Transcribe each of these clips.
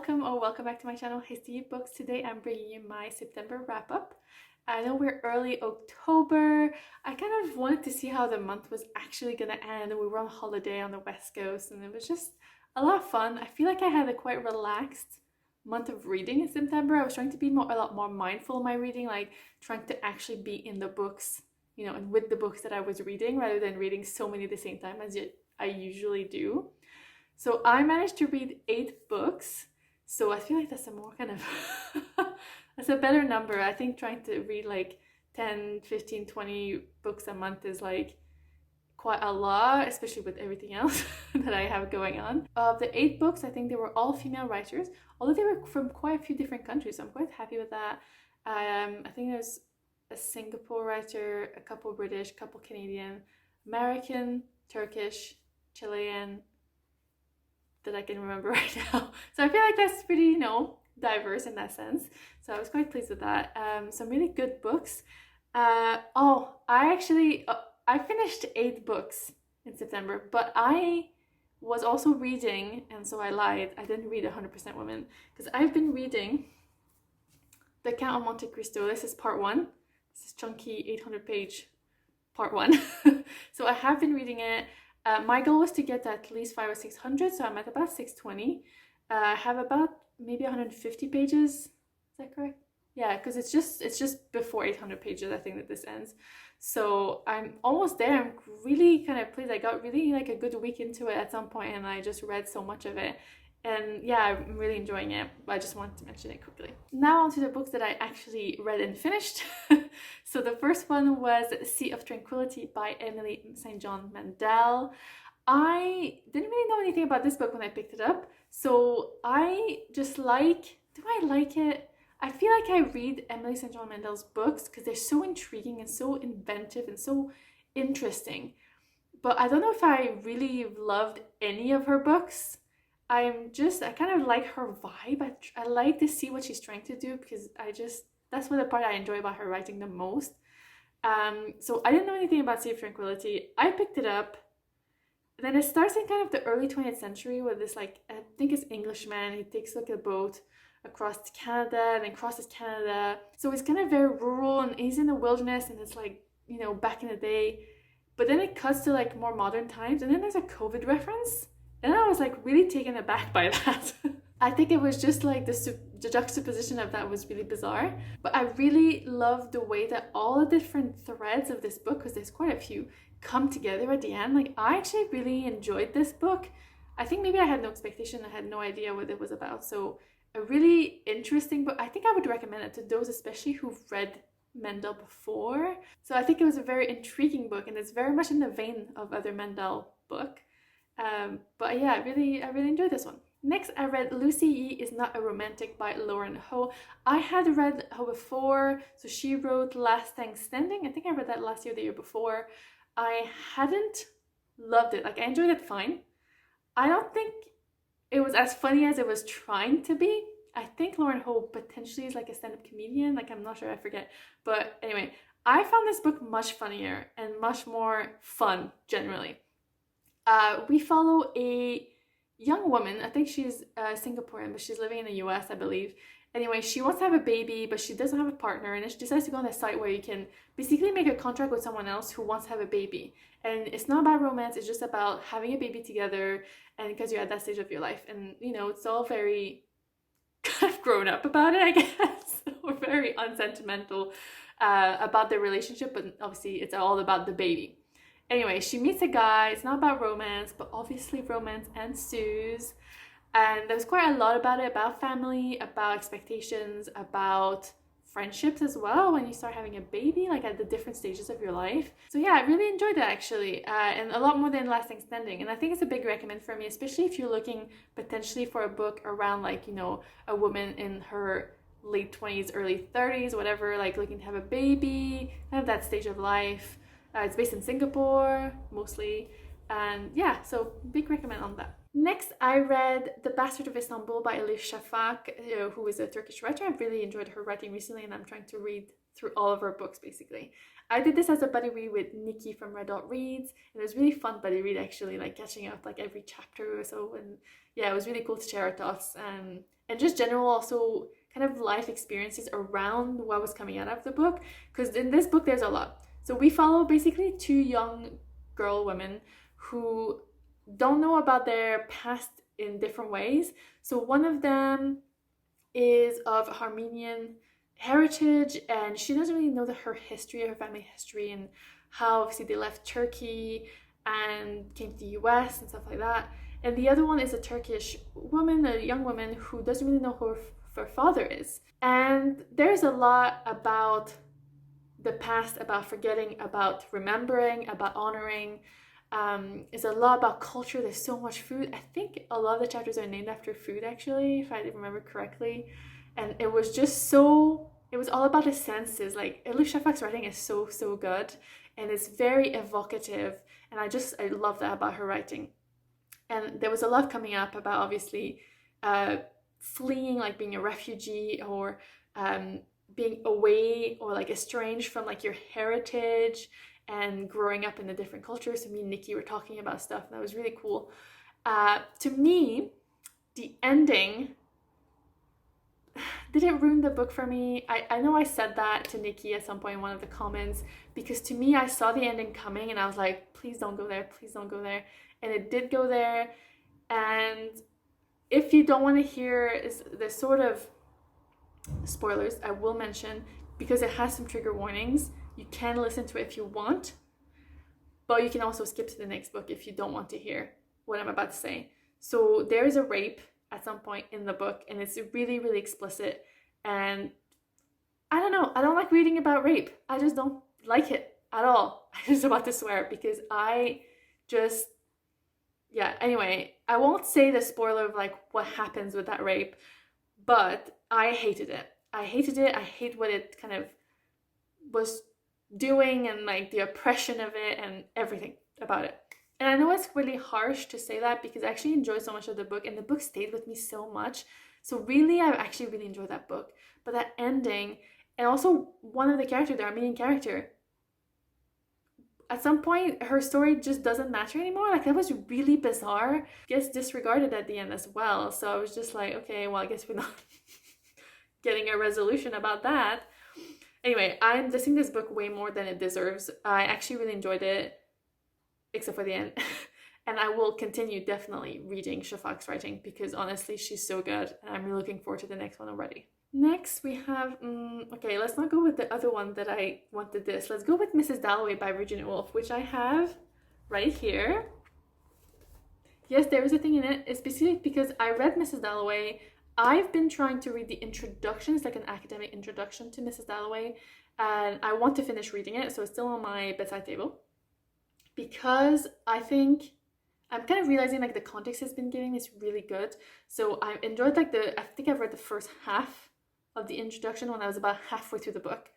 welcome or welcome back to my channel Hasty Books. Today I'm bringing you my September wrap up. I know we're early October. I kind of wanted to see how the month was actually gonna end. We were on holiday on the West Coast and it was just a lot of fun. I feel like I had a quite relaxed month of reading in September. I was trying to be a lot more mindful in my reading, like trying to actually be in the books, you know, and with the books that I was reading rather than reading so many at the same time as I usually do. So I managed to read 8 books. So I feel like that's a more kind of, that's a better number. I think trying to read like 10, 15, 20 books a month is like quite a lot, especially with everything else that I have going on. Of the 8 books, I think they were all female writers, although they were from quite a few different countries. So I'm quite happy with that. I think there's a Singapore writer, a couple British, a couple Canadian, American, Turkish, Chilean, that I can remember right now. So I feel like that's pretty, you know, diverse in that sense. So I was quite pleased with that. Some really good books. I finished 8 books in September, but I was also reading, and so I lied. I didn't read 100% Women because I've been reading The Count of Monte Cristo. This is part 1. This is chunky 800-page part 1. So I have been reading it. My goal was to get to at least 500 or 600, so I'm at about 620. I have about maybe 150 pages. Is that correct? Yeah, because it's just before 800 pages, I think, that this ends. So I'm almost there. I'm really kind of pleased. I got really like a good week into it at some point, and I just read so much of it. And yeah, I'm really enjoying it, but I just wanted to mention it quickly. Now on to the books that I actually read and finished. So the first one was Sea of Tranquility by Emily St. John Mandel. I didn't really know anything about this book when I picked it up, so I just like, do I like it? I feel like I read Emily St. John Mandel's books because they're so intriguing and so inventive and so interesting. But I don't know if I really loved any of her books. I kind of like her vibe. I like to see what she's trying to do because that's what the part I enjoy about her writing the most. So I didn't know anything about Sea of Tranquility. I picked it up. Then it starts in kind of the early 20th century with this, like, I think it's Englishman. He takes like a boat across to Canada and then crosses Canada. So it's kind of very rural and he's in the wilderness and it's like, you know, back in the day. But then it cuts to like more modern times and then there's a COVID reference. And I was like really taken aback by that. I think it was just like the juxtaposition of that was really bizarre. But I really love the way that all the different threads of this book, because there's quite a few, come together at the end. Like, I actually really enjoyed this book. I think maybe I had no expectation. I had no idea what it was about. So a really interesting book. I think I would recommend it to those especially who've read Mandel before. So I think it was a very intriguing book and it's very much in the vein of other Mandel book. But yeah, I really enjoyed this one. Next, I read Lucie is Not a Romantic by Lauren Ho. I had read Ho before, so she wrote Last Thing Standing. I think I read that last year, the year before. I hadn't loved it. Like, I enjoyed it fine. I don't think it was as funny as it was trying to be. I think Lauren Ho potentially is like a stand-up comedian. Like, I'm not sure, I forget. But anyway, I found this book much funnier and much more fun, generally. We follow a young woman. I think she's Singaporean, but she's living in the US, I believe. Anyway, she wants to have a baby, but she doesn't have a partner, and she decides to go on a site where you can basically make a contract with someone else who wants to have a baby. And it's not about romance, it's just about having a baby together, and because you're at that stage of your life. And, you know, it's all very kind of grown up about it, I guess, or very unsentimental about the relationship, but obviously it's all about the baby. Anyway, she meets a guy. It's not about romance, but obviously romance ensues. And there's quite a lot about it, about family, about expectations, about friendships as well when you start having a baby, like at the different stages of your life. So yeah, I really enjoyed that actually, and a lot more than Last Thing Standing. And I think it's a big recommend for me, especially if you're looking potentially for a book around, like, you know, a woman in her late 20s, early 30s, whatever, like looking to have a baby, kind of that stage of life. It's based in Singapore, mostly. And yeah, so big recommend on that. Next, I read The Bastard of Istanbul by Elif Shafak, who is a Turkish writer. I've really enjoyed her writing recently, and I'm trying to read through all of her books, basically. I did this as a buddy read with Nikki from Red Dot Reads, and it was really fun buddy read, actually, like catching up like every chapter or so. And yeah, it was really cool to share our thoughts, and just general also kind of life experiences around what was coming out of the book, because in this book there's a lot. So we follow basically two young women who don't know about their past in different ways. So one of them is of Armenian heritage, and she doesn't really know her history, her family history, and how obviously they left Turkey and came to the US and stuff like that. And the other one is a Turkish woman, a young woman, who doesn't really know who her father is. And there's a lot about the past, about forgetting, about remembering, about honoring. It's a lot about culture. There's so much food. I think a lot of the chapters are named after food, actually, if I remember correctly. And it was just so, it was all about the senses. Like, Elif Shafak's writing is so good, and it's very evocative, and I love that about her writing. And there was a lot coming up about, obviously, fleeing, like being a refugee, or being away or like estranged from like your heritage, and growing up in a different culture. So me and Nikki were talking about stuff, and that was really cool. To me, the ending didn't ruin the book for me. I know I said that to Nikki at some point in one of the comments, because to me, I saw the ending coming and I was like, please don't go there, please don't go there. And it did go there. And if you don't want to hear the sort of spoilers, I will mention, because it has some trigger warnings. You can listen to it if you want, but you can also skip to the next book if you don't want to hear what I'm about to say. So there is a rape at some point in the book, and it's really, really explicit. And I don't know, I don't like reading about rape. I just don't like it at all. I'm just about to swear, because anyway, I won't say the spoiler of like what happens with that rape, but I hated it. I hate what it kind of was doing, and like the oppression of it and everything about it. And I know it's really harsh to say that, because I actually enjoyed so much of the book, and the book stayed with me so much. So really, I actually really enjoyed that book. But that ending, and also one of the characters, the Armenian character, at some point her story just doesn't matter anymore. Like, that was really bizarre. Gets disregarded at the end as well. So I was just like, okay, well, I guess we're not getting a resolution about that. Anyway, I'm dissing this book way more than it deserves. I actually really enjoyed it, except for the end. And I will continue definitely reading Shafak's writing, because honestly, she's so good, and I'm really looking forward to the next one already. Next, we have, okay, let's not go with the other one that I wanted this. Let's go with Mrs. Dalloway by Virginia Woolf, which I have right here. Yes, there is a thing in it. It's basically because I read Mrs. Dalloway. I've been trying to read the introduction. It's like an academic introduction to Mrs. Dalloway, and I want to finish reading it, so it's still on my bedside table, because I think I'm kind of realizing like the context it's been giving is really good. So I enjoyed like I think I've read the first half of the introduction when I was about halfway through the book,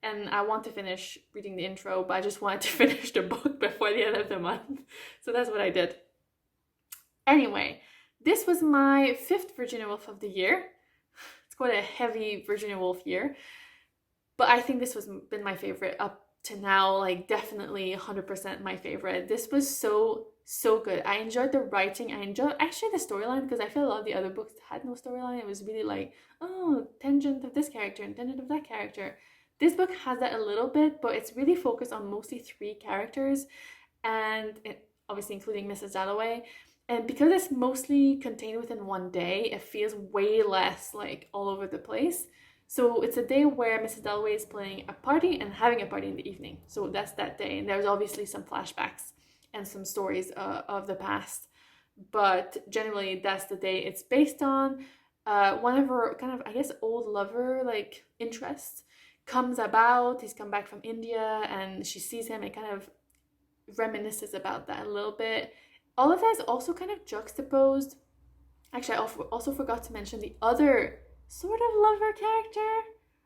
and I want to finish reading the intro, but I just wanted to finish the book before the end of the month, so that's what I did. Anyway, this was my 5th Virginia Woolf of the year. It's quite a heavy Virginia Woolf year, but I think this has been my favorite up to now, like definitely 100% my favorite. This was so good. I enjoyed the writing. I enjoyed actually the storyline, because I feel a lot of the other books had no storyline. It was really like, oh, tangent of this character and tangent of that character. This book has that a little bit, but it's really focused on mostly 3 characters, and obviously including Mrs. Dalloway. And because it's mostly contained within one day, it feels way less like all over the place. So it's a day where Mrs. Dalloway is planning a party and having a party in the evening. So that's that day. And there's obviously some flashbacks and some stories of the past. But generally, that's the day it's based on. One of her kind of, I guess, old lover, like, interests comes about. He's come back from India, and she sees him and kind of reminisces about that a little bit. All of that is also kind of juxtaposed. Actually, I also forgot to mention the other sort of lover character.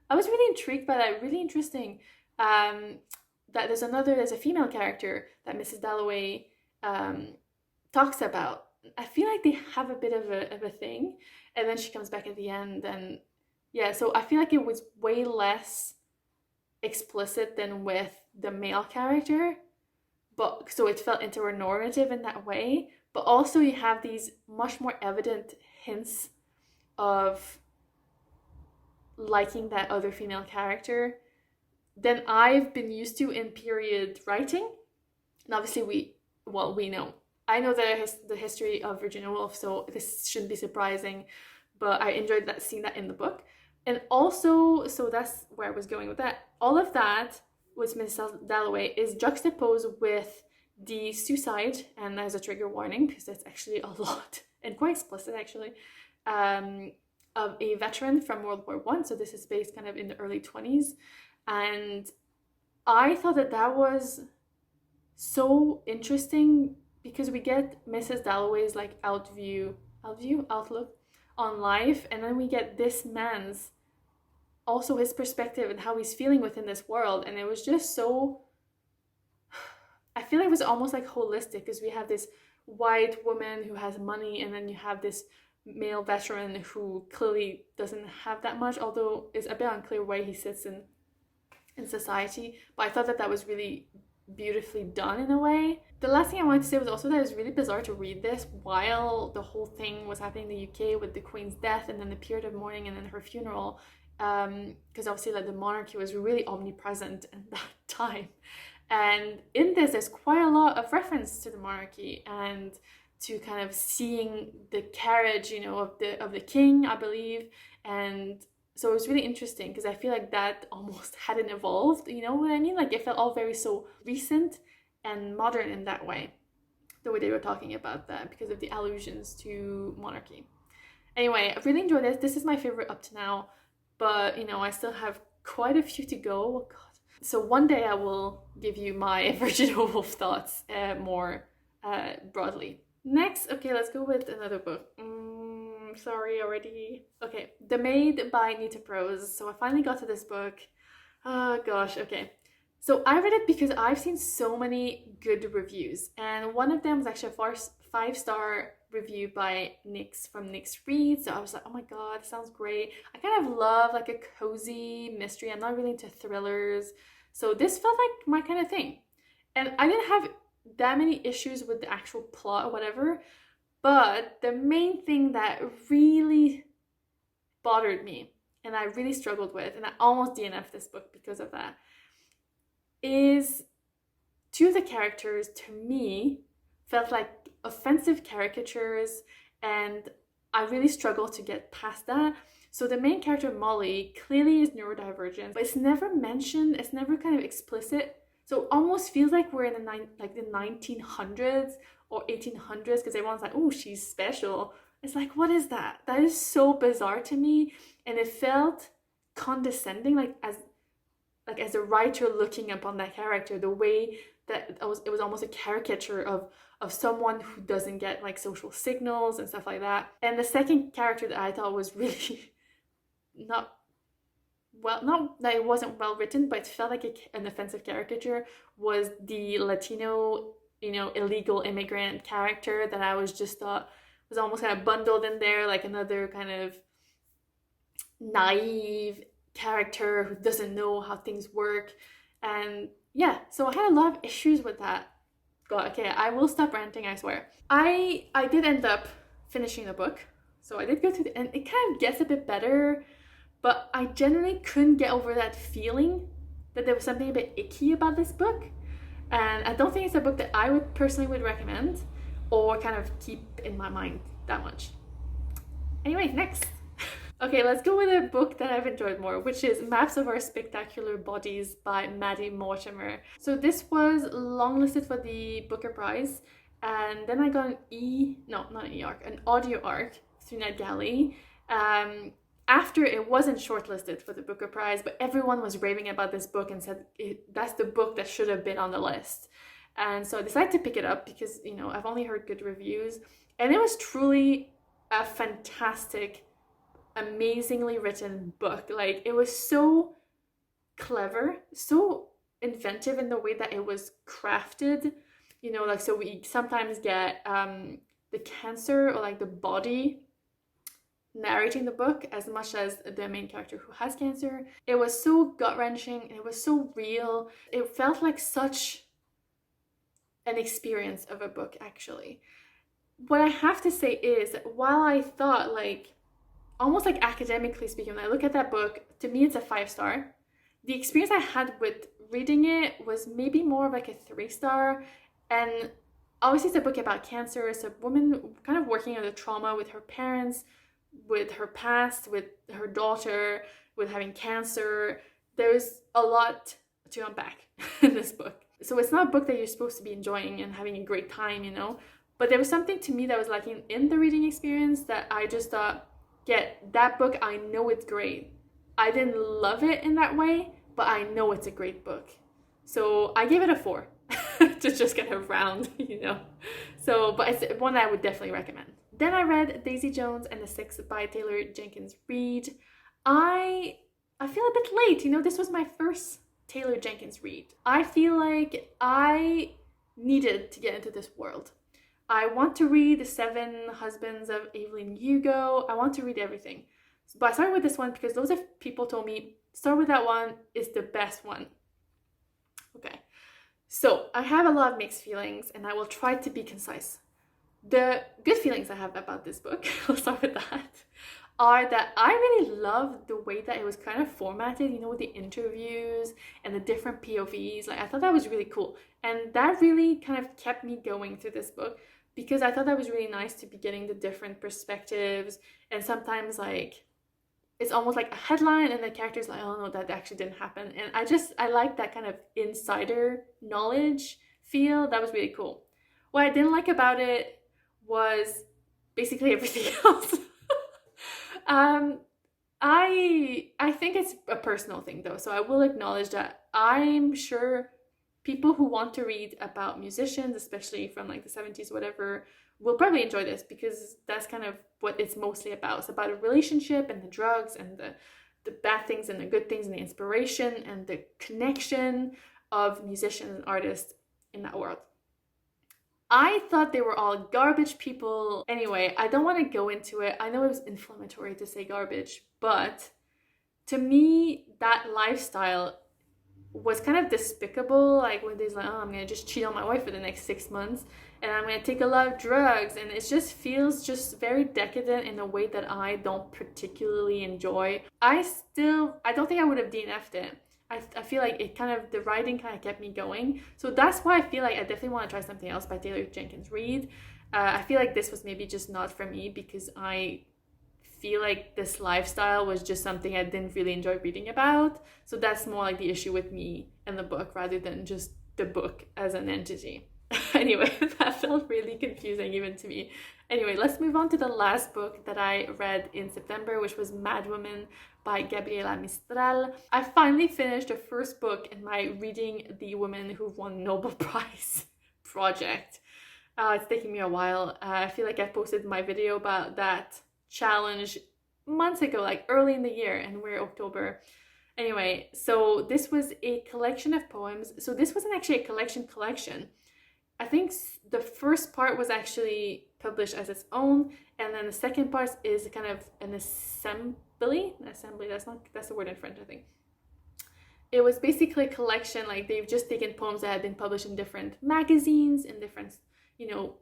I was really intrigued by that. Really interesting. That there's a female character that Mrs. Dalloway talks about I feel like they have a bit of a thing, and then she comes back at the end, and yeah, so I feel like it was way less explicit than with the male character, but so it felt heteronormative in that way. But also you have these much more evident hints of liking that other female character than I've been used to in period writing. And obviously we know. I know the history of Virginia Woolf, so this shouldn't be surprising, but I enjoyed that seeing that in the book. And also, so that's where I was going with that. All of that with Mrs. Dalloway is juxtaposed with the suicide, and as a trigger warning, because that's actually a lot and quite explicit actually, of a veteran from World War One. So this is based kind of in the early 20s. And I thought that was so interesting because we get Mrs. Dalloway's like outlook on life, and then we get this man's also his perspective and how he's feeling within this world. And it was just so, I feel like it was almost like holistic, because we have this white woman who has money, and then you have this male veteran who clearly doesn't have that much, although it's a bit unclear where he sits in society. But I thought that was really beautifully done in a way. The last thing I wanted to say was also that it was really bizarre to read this while the whole thing was happening in the UK with the Queen's death, and then the period of mourning, and then her funeral, because obviously like the monarchy was really omnipresent at that time. And in this there's quite a lot of reference to the monarchy and to kind of seeing the carriage, of the king, I believe. And so it was really interesting because I feel like that almost hadn't evolved, you know what I mean? Like it felt all very so recent and modern in that way, the way they were talking about that, because of the allusions to monarchy. Anyway, I really enjoyed this. This is my favorite up to now, but I still have quite a few to go. Oh god. So one day I will give you my Virginia Woolf thoughts more broadly. Next, okay, let's go with another book. Sorry already. Okay, The Maid by Nita Prose. So I finally got to this book. Oh gosh, okay. So I read it because I've seen so many good reviews, and one of them was actually a 5-star review by Nyx from Nyx Reid. So I was like, oh my god, sounds great. I kind of love like a cozy mystery. I'm not really into thrillers, so this felt like my kind of thing. And I didn't have that many issues with the actual plot or whatever, but the main thing that really bothered me and I really struggled with, and I almost DNF'd this book because of that, is two of the characters to me felt like offensive caricatures, and I really struggled to get past that. So the main character, Molly, clearly is neurodivergent, but it's never mentioned, it's never kind of explicit. So it almost feels like we're in the 1900s or 1800s, because everyone's like, oh, she's special. It's like, what is that? That is so bizarre to me, and it felt condescending, like as a writer looking upon that character, the way that it was almost a caricature of someone who doesn't get like social signals and stuff like that. And the second character that I thought was really not that it wasn't well written, but it felt like an offensive caricature, was the Latino, illegal immigrant character that I was just thought was almost kind of bundled in there, like another kind of naive character who doesn't know how things work. And yeah, so I had a lot of issues with that. God, okay, I will stop ranting, I swear. I did end up finishing the book, so I did go through and it kind of gets a bit better, but I generally couldn't get over that feeling that there was something a bit icky about this book. And I don't think it's a book that I would personally recommend or kind of keep in my mind that much. Anyway, next. Okay, let's go with a book that I've enjoyed more, which is Maps of Our Spectacular Bodies by Maddie Mortimer. So this was longlisted for the Booker Prize, and then I got an audio arc through NetGalley. After it wasn't shortlisted for the Booker Prize, but everyone was raving about this book and said that's the book that should have been on the list. And so I decided to pick it up because, I've only heard good reviews. And it was truly a fantastic, amazingly written book. Like, it was so clever, so inventive in the way that it was crafted. So we sometimes get the cancer or like the body narrating the book as much as the main character who has cancer. It was so gut-wrenching and it was so real. It felt like such an experience of a book, actually. What I have to say is that while I thought, like, almost like academically speaking, when I look at that book, to me it's a 5-star. The experience I had with reading it was maybe more of like a 3-star. And obviously it's a book about cancer. It's a woman kind of working on the trauma with her parents, with her past, with her daughter, with having cancer. There's a lot to unpack in this book. So it's not a book that you're supposed to be enjoying and having a great time, you know? But there was something to me that was lacking in the reading experience that I just thought, yeah, that book, I know it's great. I didn't love it in that way, but I know it's a great book. So I gave it a 4 to just kind of round, you know? So, but it's one that I would definitely recommend. Then I read Daisy Jones and the Six by Taylor Jenkins Reid. I feel a bit late, you know, this was my first Taylor Jenkins Reid. I feel like I needed to get into this world. I want to read The 7 Husbands of Evelyn Hugo. I want to read everything. But I started with this one because loads of people told me, start with that one, it's the best one. Okay. So I have a lot of mixed feelings and I will try to be concise. The good feelings I have about this book, I'll start with that, are that I really love the way that it was kind of formatted, you know, with the interviews and the different POVs. Like, I thought that was really cool. And that really kind of kept me going through this book because I thought that was really nice to be getting the different perspectives. And sometimes, like, it's almost like a headline and the character's like, oh no, that actually didn't happen. And I like that kind of insider knowledge feel. That was really cool. What I didn't like about it was basically everything else. I think it's a personal thing though, so I will acknowledge that I'm sure people who want to read about musicians, especially from like the 70s or whatever, will probably enjoy this because that's kind of what it's mostly about. It's about a relationship and the drugs and the bad things and the good things and the inspiration and the connection of musicians and artists in that world. I thought they were all garbage people. Anyway, I don't want to go into it. I know it was inflammatory to say garbage, but to me, that lifestyle was kind of despicable. Like when they're like, oh, I'm going to just cheat on my wife for the next 6 months and I'm going to take a lot of drugs. And it just feels just very decadent in a way that I don't particularly enjoy. I don't think I would have DNF'd it. I feel like the writing kind of kept me going. So that's why I feel like I definitely want to try something else by Taylor Jenkins Reid. I feel like this was maybe just not for me because I feel like this lifestyle was just something I didn't really enjoy reading about. So that's more like the issue with me and the book rather than just the book as an entity. Anyway, that felt really confusing even to me. Anyway, let's move on to the last book that I read in September, which was Madwomen by Gabriela Mistral. I finally finished the first book in my Reading the Women Who Won Nobel Prize project. It's taking me a while. I feel like I posted my video about that challenge months ago, like early in the year, and we're October. Anyway, so this was a collection of poems. So this wasn't actually a collection. I think the first part was actually published as its own, and then the second part is kind of an assembly, that's the word in French, I think. It was basically a collection, like they've just taken poems that had been published in different magazines, in different, you know,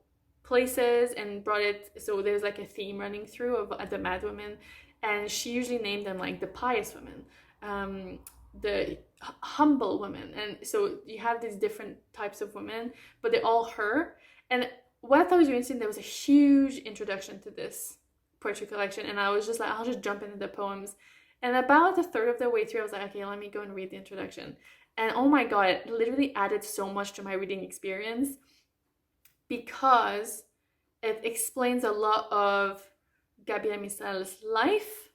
places, and brought it, so there's like a theme running through of the Madwomen, and she usually named them like the pious women, the humble women, and so you have these different types of women, but they're all her. And what I thought was really interesting, there was a huge introduction to this poetry collection, and I was just like, I'll just jump into the poems. And about a third of the way through, I was like, okay, let me go and read the introduction. And oh my god, it literally added so much to my reading experience because it explains a lot of Gabriela Mistral's life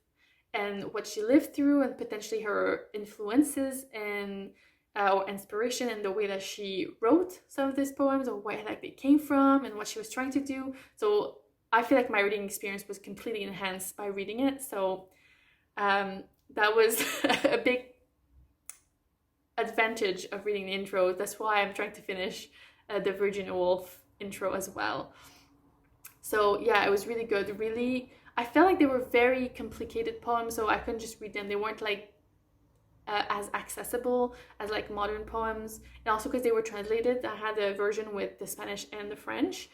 and what she lived through, and potentially her influences and or inspiration in the way that she wrote some of these poems, or where like they came from and what she was trying to do. So I feel like my reading experience was completely enhanced by reading it. So that was a big advantage of reading the intro. That's why I'm trying to finish the Virginia Woolf intro as well. So yeah, it was really good. Really, I felt like they were very complicated poems, so I couldn't just read them. They weren't like as accessible as like modern poems, and also because they were translated. I had a version with the Spanish and the French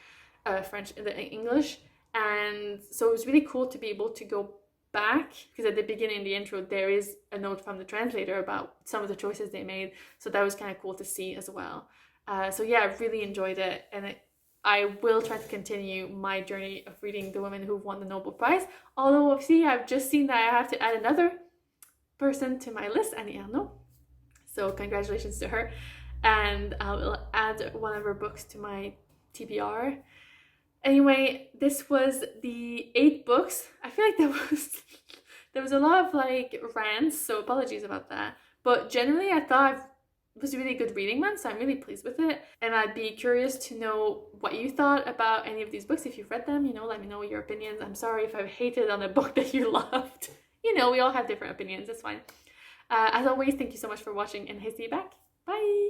and the English, and so it was really cool to be able to go back, because at the beginning, the intro, there is a note from the translator about some of the choices they made, so that was kind of cool to see as well. So yeah, I really enjoyed it, and I will try to continue my journey of reading the women who've won the Nobel Prize, although obviously I've just seen that I have to add another person to my list, Annie Ernaux, so congratulations to her, and I'll add one of her books to my TBR. Anyway, this was the 8 books. I feel like there was a lot of like rants, so apologies about that. But generally, I thought it was a really good reading month, so I'm really pleased with it. And I'd be curious to know what you thought about any of these books. If you've read them, let me know your opinions. I'm sorry if I've hated on a book that you loved. We all have different opinions. That's fine. As always, thank you so much for watching, and hey, see you back. Bye!